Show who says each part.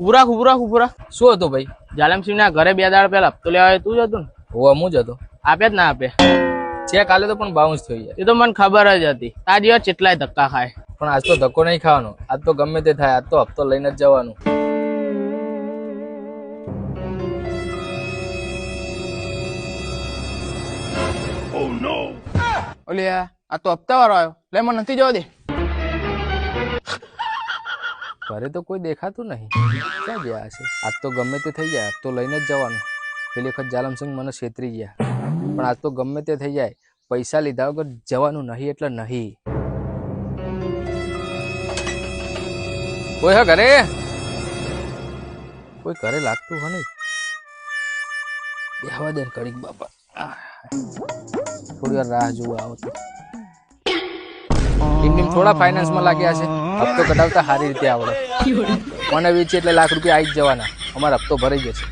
Speaker 1: ઉભરા
Speaker 2: શું હતું ભાઈ?
Speaker 1: જાલમસિંહ ના ઘરે 2 દાડા પહેલા હપ્તો લેવા આવ્યો તું જ હતું ને?
Speaker 2: હોવા હું જ હતો.
Speaker 1: આપે જ ના આપે?
Speaker 2: ચેક આલે તો પણ બાઉન્સ થઈ જાય.
Speaker 1: એ તો મને ખબર જ હતી. આ જેવા કેટલાય ધક્કા ખાય.
Speaker 2: પણ આજ તો ધક્કો નહીં ખાવાનો. આજ તો ગમે તે થાય, આજ તો હપ્તો લઈને જ જવાનું.
Speaker 3: ઓલી આ તો હપ્તા વાળો આવ્યો. લે મને નથી જવા દે.
Speaker 2: ઘરે તો કોઈ દેખાતું નહીં. ક્યાં ગયા હશે? આજ તો ગમે તે થઈ જાય, હપ્તો લઈને જ જવાનું. પેલી વખત જાલમસિંહ મને છેતરી ગયા, પણ આજ તો ગમે તે થઈ જાય, પૈસા લીધા વગર જવાનું નહીં એટલે નહીં. કોઈ હા ઘરે? કોઈ ઘરે લાગતું હોય નહીં. બેહવા દે કડીક બાપા. થોડી વાર રાહ જોવા આવો તો. એમની થોડા ફાઇનાન્સમાં લાગ્યા છે. હપ્તો કઢાવતા સારી રીતે આવડે. મને વેચી એટલે ₹1,00,000 આવી જ જવાના. અમારો હપ્તો ભરાઈ જશે.